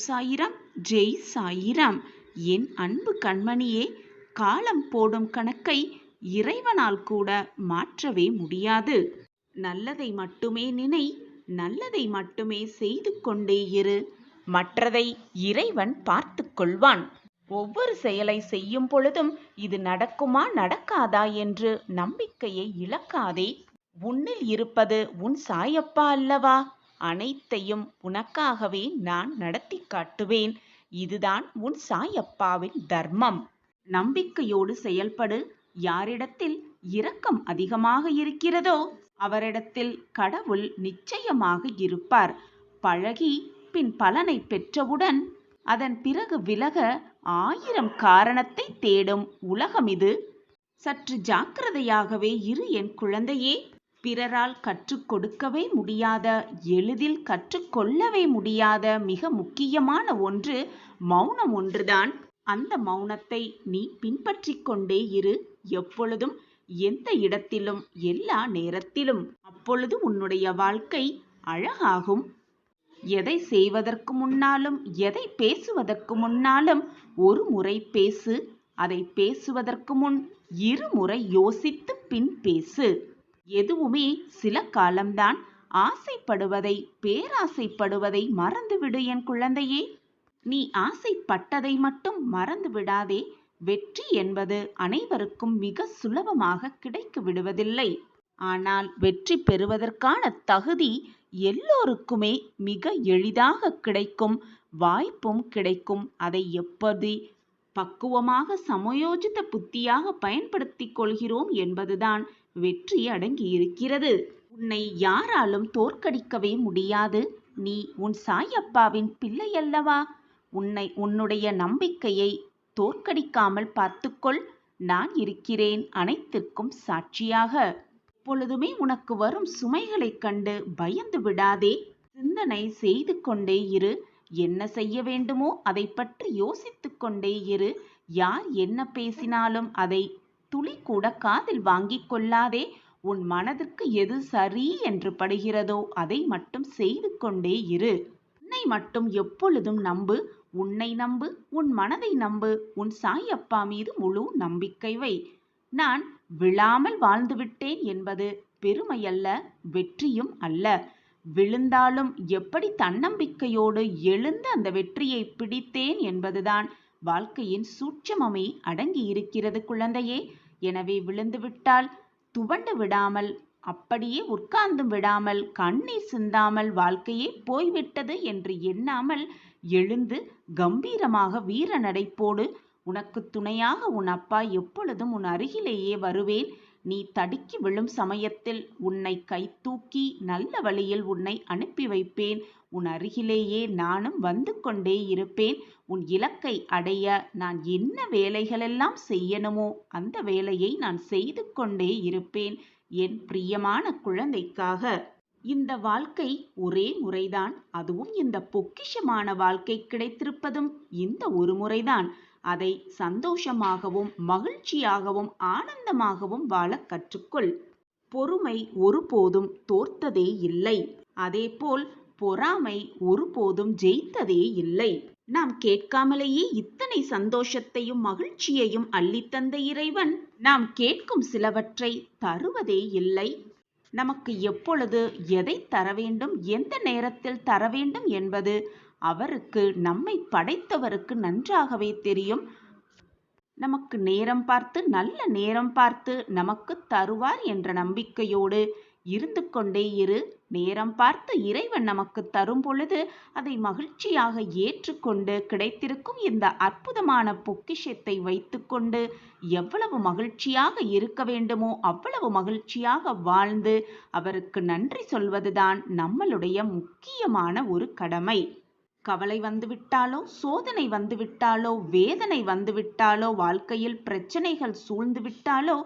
சாயிராம். ஜெய் சாயிராம். என் அன்பு கண்மணியே, காலம் போடும் கணக்கை இறைவனால் கூட மாற்றவே முடியாது. நல்லதை மட்டுமே நினை, நல்லதை மட்டுமே செய்து கொண்டே இரு. மற்றதை இறைவன் பார்த்து கொள்வான். ஒவ்வொரு செயலை செய்யும் பொழுதும் இது நடக்குமா நடக்காதா என்று நம்பிக்கையை இழக்காதே. உன்னில் இருப்பது உன் சாயப்பா அல்லவா? அனைத்தையும் உனக்காகவே நான் நடத்தி காட்டுவேன். இதுதான் உன் சாயப்பாவின் தர்மம். நம்பிக்கையோடு செயல்படு. யாரிடத்தில் இரக்கம் அதிகமாக இருக்கிறதோ அவரிடத்தில் கடவுள் நிச்சயமாக இருப்பார். பழகி பின் பலனை பெற்றவுடன் அதன் பிறகு விலக 1000 காரணத்தை தேடும் உலகம் இது. சற்று ஜாக்கிரதையாகவே இரு என் குழந்தையே. பிறரால் கற்றுக் கொடுக்கவே முடியாத, எளிதில் கற்றுக்கொள்ளவே முடியாத மிக முக்கியமான ஒன்று மௌனம் ஒன்றுதான். அந்த மௌனத்தை நீ பின்பற்றிக் கொண்டே இரு. எப்பொழுதும், எந்த இடத்திலும், எல்லா நேரத்திலும். அப்பொழுது உன்னுடைய வாழ்க்கை அழகாகும். எதை செய்வதற்கு முன்னாலும், எதை பேசுவதற்கு முன்னாலும் ஒரு முறை பேசு. அதை பேசுவதற்கு முன் 2 முறை யோசித்து பின் பேசு. எதுவுமே சில காலம்தான். ஆசைப்படுவதை, பேராசைப்படுவதை மறந்துவிடு என் குழந்தையே. நீ ஆசைப்பட்டதை மட்டும் மறந்து விடாதே. வெற்றி என்பது அனைவருக்கும் மிக சுலபமாக கிடைக்க விடுவதில்லை. ஆனால் வெற்றி பெறுவதற்கான தகுதி எல்லோருக்குமே மிக எளிதாக கிடைக்கும். வாய்ப்பும் கிடைக்கும். அதை எப்படி பக்குவமாக சமயோஜித புத்தியாக பயன்படுத்திக் கொள்கிறோம் என்பதுதான் வெற்றி அடங்கி இருக்கிறது. உன்னை யாராலும் தோற்கடிக்கவே முடியாது. நீ உன் சாயப்பாவின் பிள்ளை அல்லவா? உன்னுடைய நம்பிக்கையை தோற்கடிக்காமல் பார்த்துக்கொள். நான் இருக்கிறேன் அனைத்திற்கும் சாட்சியாக. எப்பொழுதுமே உனக்கு வரும் சுமைகளைக் கண்டு பயந்து விடாதே. சிந்தனை செய்து கொண்டே இரு. என்ன செய்ய வேண்டுமோ அதை பற்றி யோசித்து கொண்டே இரு. யார் என்ன பேசினாலும் அதை துளி கூட காதில் வாங்கிக் கொள்ளாதே. உன் மனதிற்கு எது சரி என்று படுகிறதோ அதை மட்டும் செய்து கொண்டே இரு. உன்னை மட்டும் எப்பொழுதும் நம்பு. உன்னை நம்பு, உன் மனதை நம்பு. உன் சாயப்பா மீது முழு நம்பிக்கை வை. நான் விழாமல் வாழ்ந்துவிட்டேன் என்பது பெருமையல்ல, வெற்றியும் அல்ல. விழுந்தாலும் எப்படி தன்னம்பிக்கையோடு எழுந்து அந்த வெற்றியை பிடித்தேன் என்பதுதான் வாழ்க்கையின் சூட்சமமே அடங்கி இருக்கிறது குழந்தையே. எனவே விழுந்துவிட்டால் துவண்டு விடாமல், அப்படியே உட்கார்ந்தும் விடாமல், கண்ணீர் சிந்தாமல் வாழ்க்கையே போய்விட்டது என்று எண்ணாமல் எழுந்து கம்பீரமாக வீர நடை போடு. உனக்கு துணையாக உன் அப்பா எப்பொழுதும் உன் அருகிலேயே வருவேன். நீ தடுக்கி விழும் சமயத்தில் உன்னை கை தூக்கி நல்ல வழியில் உன்னை அனுப்பி வைப்பேன். உன் அருகிலேயே நானும் வந்து கொண்டே இருப்பேன். உன் இலக்கை அடைய நான் என்ன வேலைகளெல்லாம் செய்யணுமோ அந்த வேலையை நான் செய்து கொண்டே இருப்பேன் என் பிரியமான குழந்தைக்காக. இந்த வாழ்க்கை ஒரே முறைதான். அதுவும் இந்த பொக்கிஷமான வாழ்க்கை கிடைத்திருப்பதும் இந்த ஒரு முறைதான். அதை சந்தோஷமாகவும் மகிழ்ச்சியாகவும் ஆனந்தமாகவும் வாழ கற்றுக்கொள். பொறுமை ஒருபோதும் தோற்றதே இல்லை. அதேபோல் பொறாமை ஒருபோதும் ஜெயித்ததே இல்லை. நாம் கேட்காமலேயே இத்தனை சந்தோஷத்தையும் மகிழ்ச்சியையும் அள்ளித்தந்த இறைவன் நாம் கேட்கும் சிலவற்றை தருவதே இல்லை. நமக்கு எப்பொழுது எதை தர வேண்டும், எந்த நேரத்தில் தர வேண்டும் என்பது அவருக்கு, நம்மை படைத்தவருக்கு நன்றாகவே தெரியும். நமக்கு நேரம் பார்த்து, நல்ல நேரம் பார்த்து நமக்கு தருவார் என்ற நம்பிக்கையோடு இருந்து கொண்டே இரு. நேரம் பார்த்து இறைவன் நமக்கு தரும் பொழுது அதை மகிழ்ச்சியாக ஏற்றுக்கொண்டு கிடைத்திருக்கும் இந்த அற்புதமான பொக்கிஷத்தை வைத்துக்கொண்டு எவ்வளவு மகிழ்ச்சியாக இருக்க வேண்டுமோ அவ்வளவு மகிழ்ச்சியாக வாழ்ந்து அவருக்கு நன்றி சொல்வதுதான் நம்மளுடைய முக்கியமான ஒரு கடமை. கவலை வந்துவிட்டாலோ, சோதனை வந்துவிட்டாலோ, வேதனை வந்துவிட்டாலோ, வாழ்க்கையில் பிரச்சனைகள் சூழ்ந்துவிட்டாலோ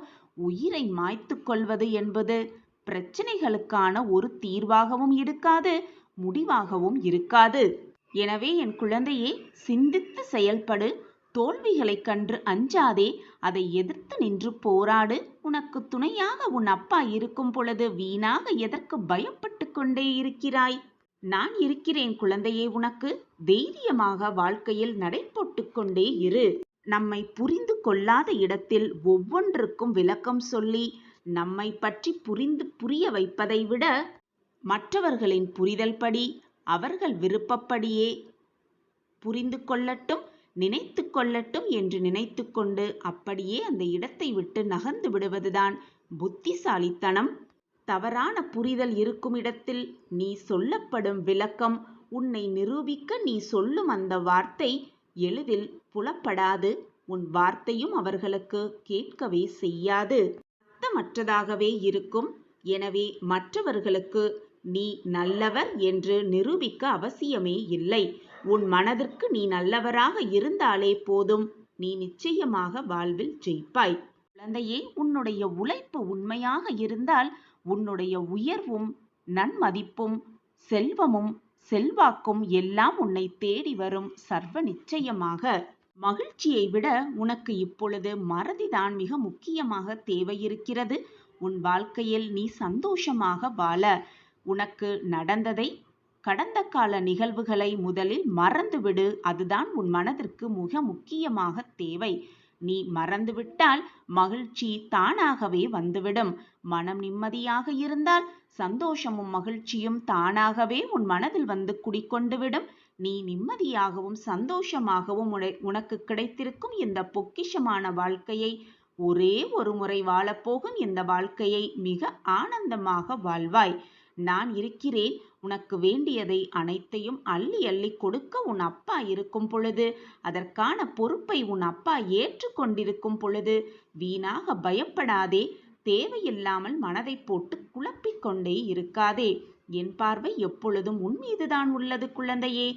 உயிரை மாய்த்து கொள்வது என்பது பிரச்சனைகளுக்கான ஒரு தீர்வாகவும் இருக்காது, முடிவாகவும் இருக்காது. எனவே என் குழந்தையே, சிந்தித்து செயல்படு. தோல்விகளைக் கண்டு அஞ்சாதே. அதை எதிர்த்து நின்று போராடு. உனக்கு துணையாக உன் அப்பா இருக்கும் பொழுது வீணாக எதற்கு பயப்பட்டு கொண்டே இருக்கிறாய்? நான் இருக்கிறேன் குழந்தையே. உனக்கு தைரியமாக வாழ்க்கையில் நடை போட்டுக்கொண்டே இரு. நம்மை புரிந்து கொள்ளாத இடத்தில் ஒவ்வொன்றுக்கும் விளக்கம் சொல்லி நம்மை பற்றி புரிய வைப்பதை விட மற்றவர்களின் புரிதல் படி அவர்கள் விருப்பப்படியே புரிந்து கொள்ளட்டும், நினைத்து கொள்ளட்டும் என்று நினைத்து கொண்டு அப்படியே அந்த இடத்தை விட்டு நகர்ந்து விடுவதுதான் புத்திசாலித்தனம். தவறான புரிதல் இருக்கும் இடத்தில் நீ சொல்லப்படும் விளக்கம், உன்னை நிரூபிக்க நீ சொல்லும் அந்த வார்த்தை எளிதில் புலப்படாது. உன் வார்த்தையும் அவர்களுக்கு கேட்கவே செய்யாது. அர்த்தமற்றதாகவே இருக்கும். எனவே மற்றவர்களுக்கு நீ நல்லவர் என்று நிரூபிக்க அவசியமே இல்லை. உன் மனதிற்கு நீ நல்லவராக இருந்தாலே போதும். நீ நிச்சயமாக வாழ்வில் ஜெயிப்பாய். குழந்தையே, உன்னுடைய உழைப்பு உண்மையாக இருந்தால் உன்னுடைய உயர்வும் நன்மதிப்பும் செல்வமும் செல்வாக்கும் எல்லாம் உன்னை தேடி வரும் சர்வ நிச்சயமாக. மகிழ்ச்சியை விட உனக்கு இப்பொழுது மறதிதான் மிக முக்கியமாக தேவையிருக்கிறது. உன் வாழ்க்கையில் நீ சந்தோஷமாக வாழ உனக்கு நடந்ததை, கடந்த கால நிகழ்வுகளை முதலில் மறந்துவிடு. அதுதான் உன் மனதிற்கு மிக முக்கியமாக தேவை. நீ மறந்துவிட்டால் மகிழ்ச்சி தானாகவே வந்துவிடும். மனம் நிம்மதியாக இருந்தால் சந்தோஷமும் மகிழ்ச்சியும் தானாகவே உன் மனதில் வந்து குடிக்கொண்டுவிடும். நீ நிம்மதியாகவும் சந்தோஷமாகவும் உனக்கு கிடைத்திருக்கும் இந்த பொக்கிஷமான வாழ்க்கையை, ஒரே ஒரு முறை வாழப்போகும் இந்த வாழ்க்கையை மிக ஆனந்தமாக வாழ்வாய். நான் இருக்கிறேன். உனக்கு வேண்டியதை அனைத்தையும் அள்ளி அள்ளி கொடுக்க உன் அப்பா இருக்கும் பொழுது, அதற்கான பொறுப்பை உன் அப்பா ஏற்றுக்கொண்டிருக்கும் பொழுது வீணாக பயப்படாதே. தேவையில்லாமல் மனதை போட்டு குழப்பிக்கொண்டே இருக்காதே. என் பார்வை எப்பொழுதும் உன் மீதுதான் உள்ளது குழந்தையே.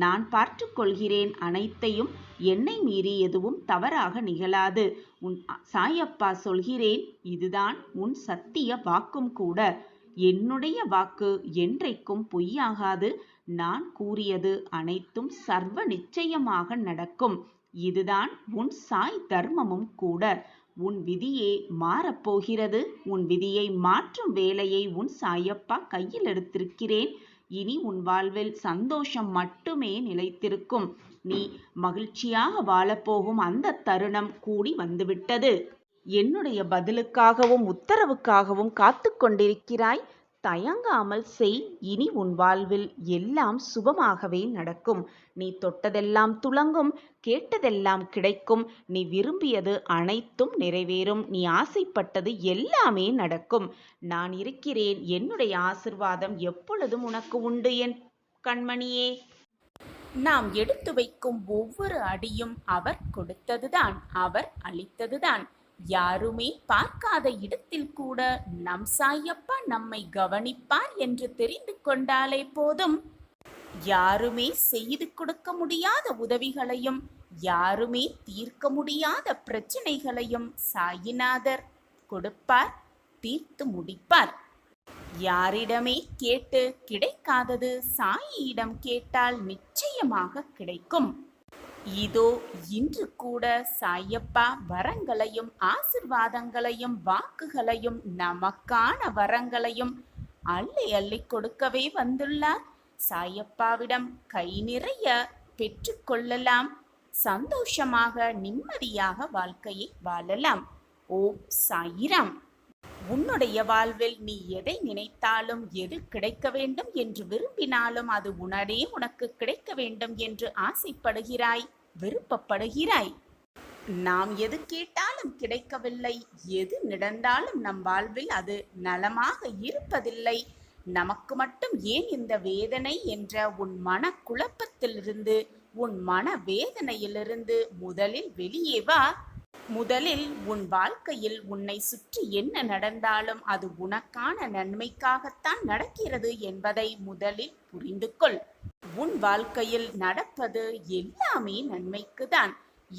நான் பார்த்து கொள்கிறேன் அனைத்தையும். என்னை மீறி எதுவும் தவறாக நிகழாது. உன் சாயப்பா சொல்கிறேன். இதுதான் உன் சத்திய வாக்கும் கூட. என்னுடைய வாக்கு என்றைக்கும் பொய்யாகாது. நான் கூறியது அனைத்தும் சர்வ நிச்சயமாக நடக்கும். இதுதான் உன் சாய் தர்மமும் கூட. உன் விதியே மாறப்போகிறது. உன் விதியை மாற்றும் வேலையை உன் சாயப்பா கையில் எடுத்திருக்கிறேன். இனி உன் வாழ்வில் சந்தோஷம் மட்டுமே நிலைத்திருக்கும். நீ மகிழ்ச்சியாக வாழப்போகும் அந்த தருணம் கூடி வந்துவிட்டது. என்னுடைய பதிலுக்காகவும் உத்தரவுக்காகவும் காத்து கொண்டிருக்கிறாய். தயங்காமல் செய். இனி உன் வாழ்வில் எல்லாம் சுபமாகவே நடக்கும். நீ தொட்டதெல்லாம் துலங்கும், கேட்டதெல்லாம் கிடைக்கும். நீ விரும்பியது அனைத்தும் நிறைவேறும். நீ ஆசைப்பட்டது எல்லாமே நடக்கும். நான் இருக்கிறேன். என்னுடைய ஆசிர்வாதம் எப்பொழுதும் உனக்கு உண்டு என் கண்மணியே. நாம் எடுத்து வைக்கும் ஒவ்வொரு அடியும் அவர் கொடுத்ததுதான், அவர் அளித்ததுதான். யாருமே பார்க்காத இடத்தில் கூட நம் சாயப்பா நம்மை கவனிப்பார் என்று தெரிந்து கொண்டாலே போதும். யாருமே செய்து கொடுக்க முடியாத உதவிகளையும், யாருமே தீர்க்க முடியாத பிரச்சனைகளையும் சாயிநாதர் கொடுப்பார், தீர்த்து முடிப்பார். யாரிடமே கேட்டு கிடைக்காதது சாயியிடம் கேட்டால் நிச்சயமாக கிடைக்கும். இதோ இன்று கூட சாயப்பா வரங்களையும் ஆசிர்வாதங்களையும் வாக்குகளையும் நமக்கான வரங்களையும் அள்ளி அள்ளி கொடுக்கவே வந்துள்ளார். சாயப்பாவிடம் கை நிறைய பெற்றுக்கொள்ளலாம். சந்தோஷமாக நிம்மதியாக வாழ்க்கையை வாழலாம். ஓம் சாயிராம். உன்னுடைய வாழ்வில் நீ எதை நினைத்தாலும், எது கிடைக்க வேண்டும் என்று விரும்பினாலும் அது உடனே உனக்கு கிடைக்க வேண்டும் என்று ஆசைப்படுகிறாய், விருப்பப்படுகிறாய். நாம் எது கேட்டாலும் கிடைக்கவில்லை. எது நடந்தாலும் நம் வாழ்வில் அது நலமாக இருப்பதில்லை. நமக்கு மட்டும் ஏன் இந்த வேதனை என்ற உன் மன குழப்பத்திலிருந்து, உன் மன வேதனையிலிருந்து முதலில் வெளியே வா. முதலில் உன் வாழ்க்கையில் உன்னை சுற்றி என்ன நடந்தாலும் அது உனக்கான நன்மைக்காகத்தான் நடக்கிறது என்பதை முதலில் புரிந்து கொள். உன் வாழ்க்கையில் நடப்பது எல்லாமே நன்மைக்குதான்.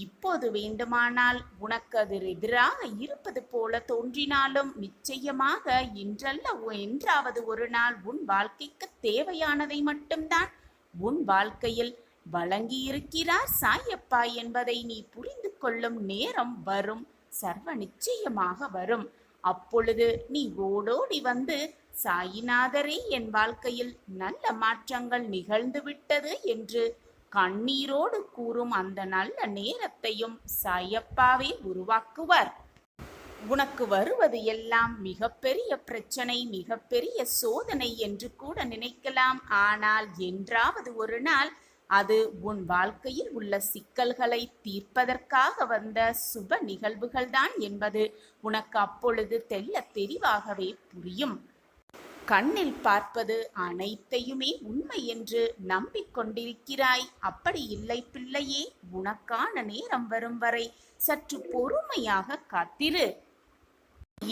இப்போது வேண்டுமானால் உனக்கு அது எதிராக இருப்பது போல தோன்றினாலும் நிச்சயமாக இன்றல்ல என்றாவது ஒரு நாள் உன் வாழ்க்கைக்கு தேவையானதை மட்டும்தான் உன் வாழ்க்கையில் வழங்கியிருக்கிறார் சாயப்பா என்பதை நீ புரிந்து கொள்ளும் நேரம் வரும். சர்வ நிச்சயமாக வரும். அப்பொழுது நீ ஓடோடி வந்து சாயிநாதரே, என் வாழ்க்கையில் நல்ல மாற்றங்கள் நிகழ்ந்துவிட்டது என்று கண்ணீரோடு கூறும் அந்த நல்ல நேரத்தையும் சாயப்பாவே உருவாக்குவார். உனக்கு வருவது எல்லாம் மிகப்பெரிய பிரச்சனை, மிகப்பெரிய சோதனை என்று கூட நினைக்கலாம். ஆனால் என்றாவது ஒரு நாள் அது உன் வாழ்க்கையில் உள்ள சிக்கல்களை தீர்ப்பதற்காக வந்த சுப நிகழ்வுகள்தான் என்பது உனக்கு அப்பொழுது தெள்ளத் தெளிவாகவே புரியும். கண்ணில் பார்ப்பது அனைத்தையுமே உண்மை என்று நம்பிக்கொண்டிருக்கிறாய். அப்படி இல்லை பிள்ளையே, உனக்கான நேரம் வரும் வரை சற்று பொறுமையாக காத்திரு.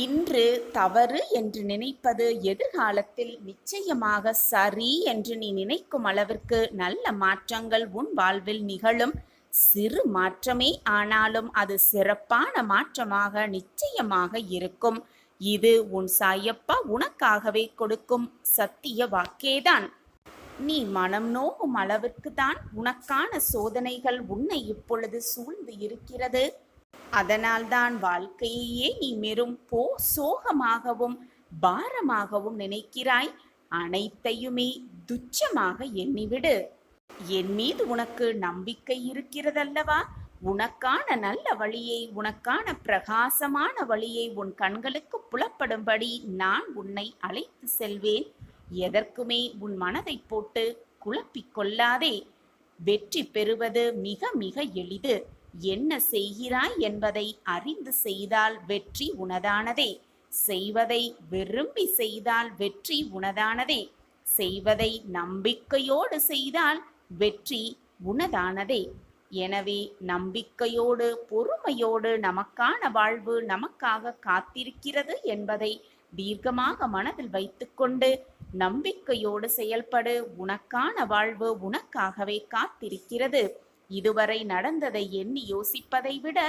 இன்று தவறு என்று நினைப்பது எதிர்காலத்தில் நிச்சயமாக சரி என்று நீ நினைக்கும் அளவிற்கு நல்ல மாற்றங்கள் உன் வாழ்வில் நிகழும். சிறு மாற்றமே ஆனாலும் அது சிறப்பான மாற்றமாக நிச்சயமாக இருக்கும். இது உன் சாயப்பா உனக்காகவே கொடுக்கும் சத்திய வாக்கேதான். நீ மனம் நோகும் அளவிற்கு தான் உனக்கான சோதனைகள் உன்னை இப்பொழுது சூழ்ந்து இருக்கிறது. அதனால்தான் வாழ்க்கையே நீ வெறும் சோகமாகவும் பாரமாகவும் நினைக்கிறாய். அனைத்தையுமே துச்சமாக எண்ணிவிடு. என் மீது உனக்கு நம்பிக்கை இருக்கிறதல்லவா? உனக்கான நல்ல வழியை, உனக்கான பிரகாசமான வழியை உன் கண்களுக்கு புலப்படும்படி நான் உன்னை அழைத்து செல்வேன். எதற்குமே உன் மனதை போட்டு குழப்பிக் கொள்ளாதே. வெற்றி பெறுவது மிக மிக எளிது. என்ன செய்கிறாய் என்பதை அறிந்து செய்தால் வெற்றி உனதானதே. செய்வதை விரும்பி செய்தால் வெற்றி உனதானதே. செய்வதை நம்பிக்கையோடு செய்தால் வெற்றி உனதானதே. எனவே நம்பிக்கையோடு பொறுமையோடு நமக்கான வாழ்வு நமக்காக காத்திருக்கிறது என்பதை தீர்க்கமாக மனதில் வைத்துக்கொண்டு நம்பிக்கையோடு செயல்படு. உனக்கான வாழ்வு உனக்காகவே காத்திருக்கிறது. இதுவரை நடந்ததை எண்ணி யோசிப்பதை விட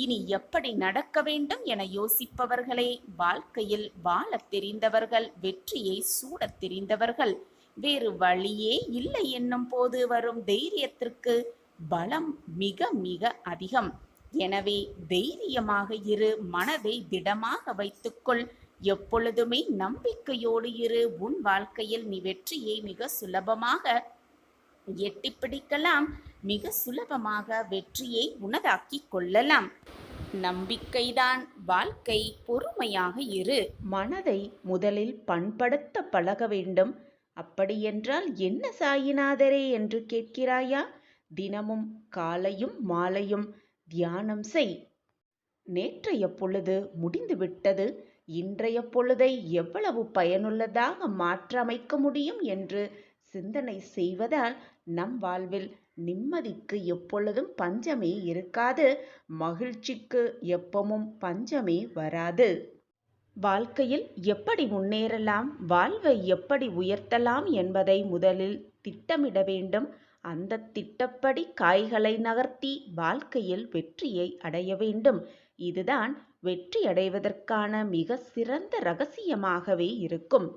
இனி எப்படி நடக்க வேண்டும் என யோசிப்பவர்களே வாழ்க்கையில் வாழத் தெரிந்தவர்கள், வெற்றியை சூடத் தெரிந்தவர்கள். வேறு வழியே இல்லை என்னும் போது வரும் தைரியத்திற்கு பலம் மிக மிக அதிகம். எனவே தைரியமாக இரு, மனதை திடமாக வைத்துக்கொள். எப்பொழுதுமே நம்பிக்கையோடு இரு. உன் வாழ்க்கையில் நீ வெற்றியை மிக சுலபமாக எட்டி பிடிக்கலாம். மிக சுலபமாக வெற்றியை உனதாக்கிக் கொள்ளலாம். நம்பிக்கைதான் வாழ்க்கை. பொறுமையாக இரு. மனதை முதலில் பண்படுத்த பழக வேண்டும். அப்படியென்றால் என்ன சாயிநாதரே என்று கேட்கிறாயா? தினமும் காலையும் மாலையும் தியானம் செய். நேற்றைய பொழுது முடிந்துவிட்டது. இன்றைய பொழுதை எவ்வளவு பயனுள்ளதாக மாற்றமைக்க முடியும் என்று சிந்தனை செய்வதால் நம் வாழ்வில் நிம்மதிக்கு எப்பொழுதும் பஞ்சமே இருக்காது. மகிழ்ச்சிக்கு எப்பவும் பஞ்சமே வராது. வாழ்க்கையில் எப்படி முன்னேறலாம், வாழ்வை எப்படி உயர்த்தலாம் என்பதை முதலில் திட்டமிட வேண்டும். அந்த திட்டப்படி காய்களை நகர்த்தி வாழ்க்கையில் வெற்றியை அடைய வேண்டும். இதுதான் வெற்றி அடைவதற்கான மிக சிறந்த இரகசியமாகவே இருக்கும்.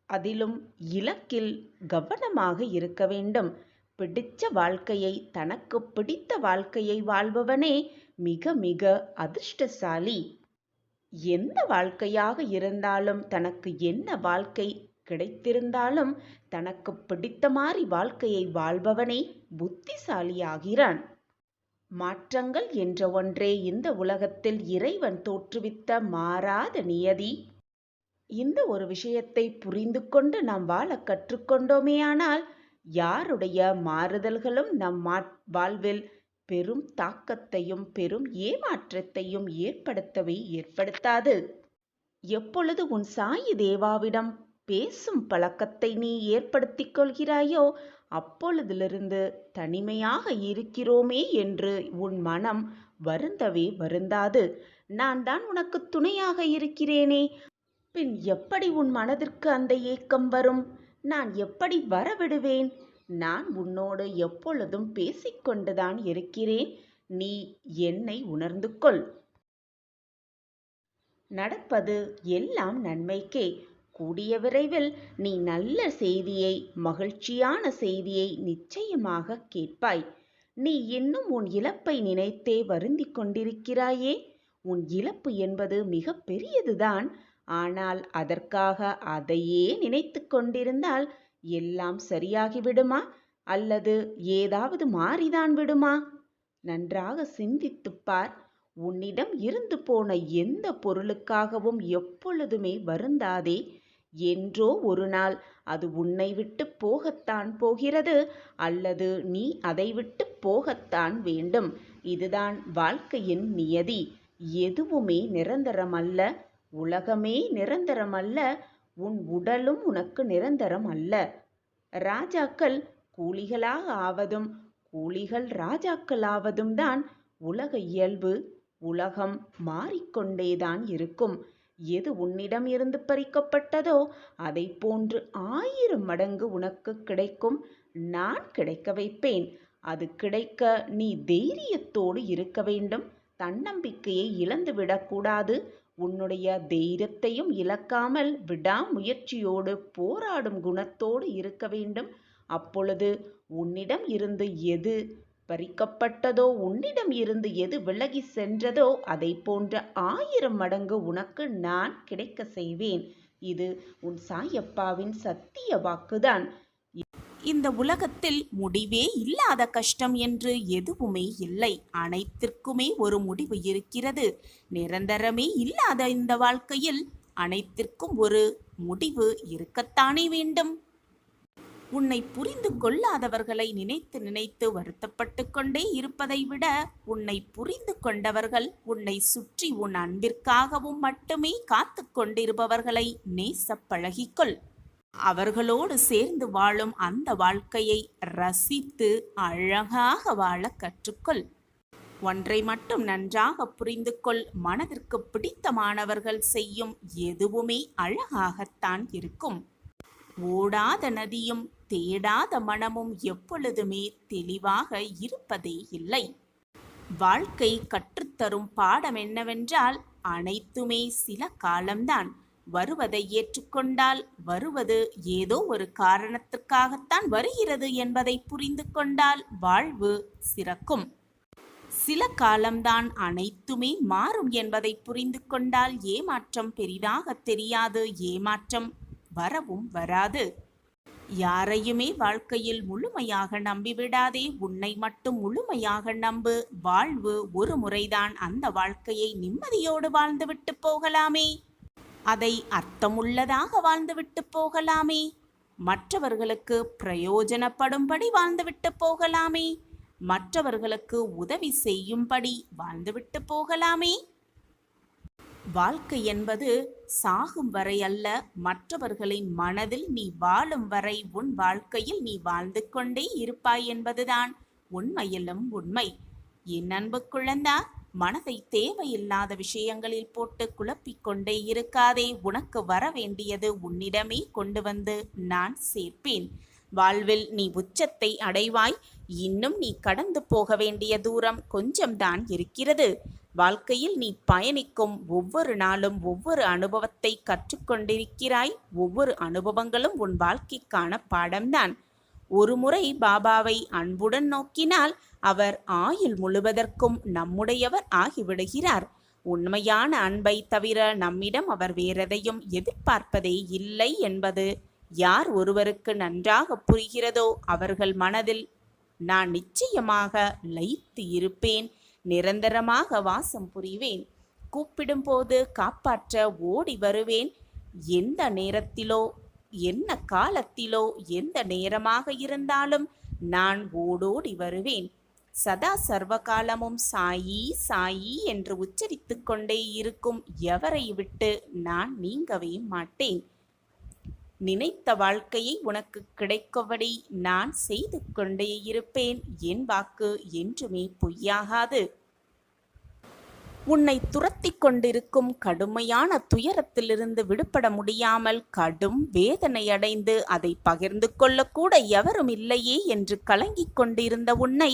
அதிலும் இலக்கில் கவனமாக இருக்க வேண்டும். பிடித்த வாழ்க்கையை, தனக்கு பிடித்த வாழ்க்கையை வாழ்பவனே மிக மிக அதிர்ஷ்டசாலி. எந்த வாழ்க்கையாக இருந்தாலும், தனக்கு என்ன வாழ்க்கை கிடைத்திருந்தாலும் தனக்கு பிடித்த மாதிரி வாழ்க்கையை வாழ்பவனே புத்திசாலியாகிறான். மாற்றங்கள் என்ற ஒன்றே இந்த உலகத்தில் இறைவன் தோற்றுவித்த மாறாத நியதி. இந்த ஒரு விஷயத்தை புரிந்து கொண்டு நாம் வாழ கற்றுக்கொண்டோமேயானால் யாருடைய மாறுதல்களும் நம் வாழ்வில் பெரும் தாக்கத்தையும் பெரும் ஏமாற்றத்தையும் ஏற்படுத்தாது. எப்பொழுது உன் சாயி தேவாவிடம் பேசும் பழக்கத்தை நீ ஏற்படுத்திக் கொள்கிறாயோ அப்பொழுதிலிருந்து தனிமையாக இருக்கிறோமே என்று உன் மனம் வருந்தவே வருந்தாது. நான் தான் உனக்கு துணையாக இருக்கிறேனே, பின் எப்படி உன் மனதிற்கு அந்த ஏக்கம் வரும்? நான் எப்படி வரவிடுவேன்? நான் உன்னோடு எப்பொழுதும் பேசிக்கொண்டுதான் இருக்கிறேன். நீ என்னை உணர்ந்து கொள். நடப்பது எல்லாம் நன்மைக்கே. கூடிய விரைவில் நீ நல்ல செய்தியை, மகிழ்ச்சியான செய்தியை நிச்சயமாக கேட்பாய். நீ இன்னும் உன் இழப்பை நினைத்தே வருந்திக் கொண்டிருக்கிறாயே. உன் இழப்பு என்பது மிக பெரியதுதான். ஆனால் அதற்காக அதையே நினைத்து கொண்டிருந்தால் எல்லாம் சரியாகிவிடுமா அல்லது ஏதாவது மாறிதான் விடுமா? நன்றாக சிந்தித்துப் பார். உன்னிடம் இருந்து போன எந்த பொருளுக்காகவும் எப்பொழுதுமே வருந்தாதே. என்றோ ஒரு நாள் அது உன்னை விட்டு போகத்தான் போகிறது, அல்லது நீ அதை விட்டு போகத்தான் வேண்டும். இதுதான் வாழ்க்கையின் நியதி. எதுவுமே நிரந்தரமல்ல. உலகமே நிரந்தரமல்ல. உன் உடலும் உனக்கு நிரந்தரம் அல்ல. ராஜாக்கள் கூலிகளாக ஆவதும் கூலிகள் ராஜாக்கள் ஆவதும் தான் உலக இயல்பு. உலகம் மாறிக்கொண்டேதான் இருக்கும். எது உன்னிடம் இருந்து பறிக்கப்பட்டதோ அதை போன்று 1000 மடங்கு உனக்கு கிடைக்கும். நான் கிடைக்க வைப்பேன். அது கிடைக்க நீ தைரியத்தோடு இருக்க வேண்டும். தன்னம்பிக்கையை இழந்து விடக்கூடாது. உன்னுடைய தைரியத்தையும் இழக்காமல் விடாமுயற்சியோடு போராடும் குணத்தோடு இருக்க வேண்டும். அப்பொழுது உன்னிடம் இருந்து எது பறிக்கப்பட்டதோ, உன்னிடம் இருந்து எது விலகி சென்றதோ அதை போன்ற 1000 மடங்கு உனக்கு நான் கிடைக்க செய்வேன். இது உன் சாயப்பாவின் சத்திய வாக்குதான். இந்த உலகத்தில் முடிவே இல்லாத கஷ்டம் என்று எதுவுமே இல்லை. அனைத்திற்குமே ஒரு முடிவு இருக்கிறது. நிரந்தரமே இல்லாத இந்த வாழ்க்கையில் அனைத்திற்கும் ஒரு முடிவு இருக்கத்தானே வேண்டும். உன்னை புரிந்து கொள்ளாதவர்களை நினைத்து நினைத்து வருத்தப்பட்டு கொண்டே இருப்பதை விட, உன்னை புரிந்து கொண்டவர்கள் உன்னை சுற்றி உன் அன்பிற்காகவும் மட்டுமே காத்து கொண்டிருப்பவர்களை நேசப் பழகிக்கொள். அவர்களோடு சேர்ந்து வாழும் அந்த வாழ்க்கையை ரசித்து அழகாக வாழ கற்றுக்கொள். ஒன்றை மட்டும் நன்றாக புரிந்து கொள். மனதிற்கு பிடித்தமானவர்கள் செய்யும் எதுவுமே அழகாகத்தான் இருக்கும். ஓடாத நதியும் தேடாத மனமும் எப்பொழுதுமே தெளிவாக இருப்பதே இல்லை. வாழ்க்கை கற்றுத்தரும் பாடம் என்னவென்றால், அனைத்துமே சில காலம்தான். வருவதை ஏற்றுக்கொண்டால் வருவது ஏதோ ஒரு காரணத்துக்காகத்தான் வருகிறது என்பதை புரிந்து கொண்டால் வாழ்வு சிறக்கும். சில காலம்தான், அனைத்துமே மாறும் என்பதை புரிந்து கொண்டால் ஏமாற்றம் பெரிதாக தெரியாது. ஏமாற்றம் வரவும் வராது. யாரையுமே வாழ்க்கையில் முழுமையாக நம்பிவிடாதே. உன்னை மட்டும் முழுமையாக நம்பு. வாழ்வு ஒரு முறைதான். அந்த வாழ்க்கையை நிம்மதியோடு வாழ்ந்துவிட்டு போகலாமே. அதை அர்த்தமுள்ளதாக வாழ்ந்துவிட்டு போகலாமே. மற்றவர்களுக்கு பிரயோஜனப்படும்படி வாழ்ந்துவிட்டு போகலாமே. மற்றவர்களுக்கு உதவி செய்யும்படி வாழ்ந்துவிட்டு போகலாமே. வாழ்க்கை என்பது சாகும் வரை அல்ல, மற்றவர்களின் மனதில் நீ வாழும் வரை உன் வாழ்க்கையில் நீ வாழ்ந்து கொண்டே இருப்பாய் என்பதுதான் உண்மையிலும் உண்மை. என் அன்பு குழந்தா, மனதை தேவையில்லாத விஷயங்களில் போட்டு குழப்பிக்கொண்டே இருக்காதே. உனக்கு வர வேண்டியது உன்னிடமே கொண்டு வந்து நான் சேர்ப்பேன். வாழ்வில் நீ உச்சத்தை அடைவாய். இன்னும் நீ கடந்து போக வேண்டிய தூரம் கொஞ்சம்தான் இருக்கிறது. வாழ்க்கையில் நீ பயணிக்கும் ஒவ்வொரு நாளும் ஒவ்வொரு அனுபவத்தை கற்றுக்கொண்டிருக்கிறாய். ஒவ்வொரு அனுபவங்களும் உன் வாழ்க்கைக்கான பாடம்தான். ஒரு முறை பாபாவை அன்புடன் நோக்கினால் அவர் ஆயுள் முழுவதற்கும் நம்முடையவர் ஆகிவிடுகிறார். உண்மையான அன்பை தவிர நம்மிடம் அவர் வேறெதையும் எதிர்பார்ப்பதே இல்லை என்பது யார் ஒருவருக்கு நன்றாக புரிகிறதோ அவர்கள் மனதில் நான் நிச்சயமாக லயித்து இருப்பேன். நிரந்தரமாக வாசம் புரிவேன். கூப்பிடும்போது காப்பாற்ற ஓடி வருவேன். எந்த நேரத்திலோ என்ன காலத்திலோ எந்த நேரமாக இருந்தாலும் நான் ஓடோடி வருவேன். சதா சர்வகாலமும் சாயி சாயி என்று உச்சரித்து கொண்டே இருக்கும் எவரை விட்டு நான் நீங்கவே மாட்டேன். நினைத்த வாழ்க்கையை உனக்கு கிடைக்கபடி நான் செய்து கொண்டே இருப்பேன். என் வாக்கு என்றுமே பொய்யாகாது. உன்னை துரத்தி கொண்டிருக்கும் கடுமையான துயரத்திலிருந்து விடுபட முடியாமல் கடும் வேதனையடைந்து அதை பகிர்ந்து கொள்ளக்கூட எவரும் இல்லையே என்று கலங்கிக் கொண்டிருந்த உன்னை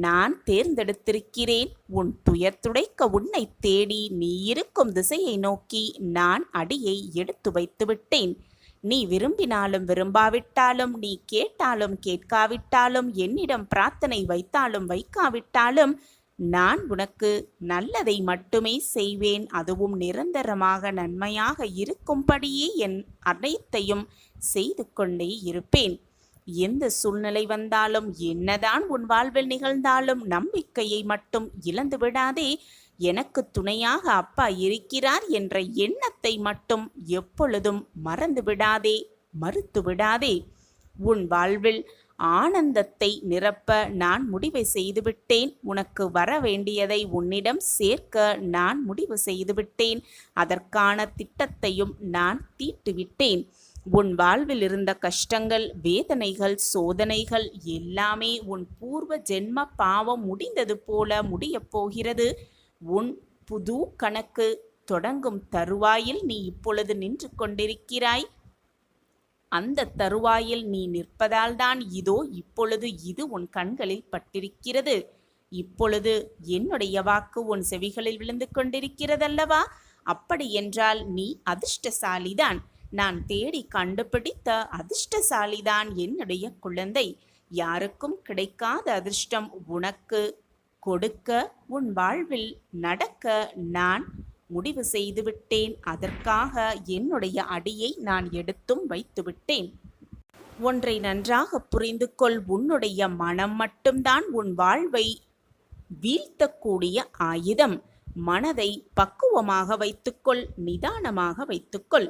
நான் தேர்ந்தெடுத்திருக்கிறேன். உன் துயர் துடைக்க உன்னை தேடி நீ இருக்கும் திசையை நோக்கி நான் அடியை எடுத்து வைத்து விட்டேன். நீ விரும்பினாலும் விரும்பாவிட்டாலும், நீ கேட்டாலும் கேட்காவிட்டாலும், என்னிடம் பிரார்த்தனை வைத்தாலும் வைக்காவிட்டாலும் நான் உனக்கு நல்லதை மட்டுமே செய்வேன். அதுவும் நிரந்தரமாக நன்மையாக இருக்கும்படியே என் அனைத்தையும் செய்து கொண்டே இருப்பேன். எந்த சூழ்நிலை வந்தாலும், என்னதான் உன் வாழ்வில் நிகழ்ந்தாலும் நம்பிக்கையை மட்டும் இழந்து விடாதே. எனக்கு துணையாக அப்பா இருக்கிறார் என்ற எண்ணத்தை மட்டும் எப்பொழுதும் மறந்து விடாதே, மறுத்து விடாதே. உன் வாழ்வில் ஆனந்தத்தை நிரப்ப நான் முடிவை செய்துவிட்டேன். உனக்கு வர வேண்டியதை உன்னிடம் சேர்க்க நான் முடிவு செய்துவிட்டேன். அதற்கான திட்டத்தையும் நான் தீட்டுவிட்டேன். உன் வாழ்வில் இருந்த கஷ்டங்கள், வேதனைகள், சோதனைகள் எல்லாமே உன் பூர்வ ஜென்ம பாவம் முடிந்தது போல முடியப் போகிறது. உன் புது கணக்கு தொடங்கும் தருவாயில் நீ இப்பொழுது நின்று கொண்டிருக்கிறாய். அந்த தருவாயில் நீ நிற்பதால் தான் இதோ இப்பொழுது இது உன் கண்களில் பட்டிருக்கிறது. இப்பொழுது என்னுடைய வாக்கு உன் செவிகளில் விழுந்து கொண்டிருக்கிறதல்லவா? அப்படி என்றால் நீ அதிர்ஷ்டசாலிதான். நான் தேடி கண்டுபிடித்த அதிர்ஷ்டசாலிதான் என்னுடைய குழந்தை. யாருக்கும் கிடைக்காத அதிர்ஷ்டம் உனக்கு கொடுக்க, உன் வாழ்வில் நடக்க நான் முடிவு செய்துவிட்டேன். அதற்காக என்னுடைய அடியை நான் எடுத்தும் வைத்துவிட்டேன். ஒன்றை நன்றாக புரிந்து கொள். உன்னுடைய மனம் மட்டும்தான் உன் வாழ்வை வீழ்த்தக்கூடிய ஆயுதம். மனதை பக்குவமாக வைத்துக்கொள், நிதானமாக வைத்துக்கொள்.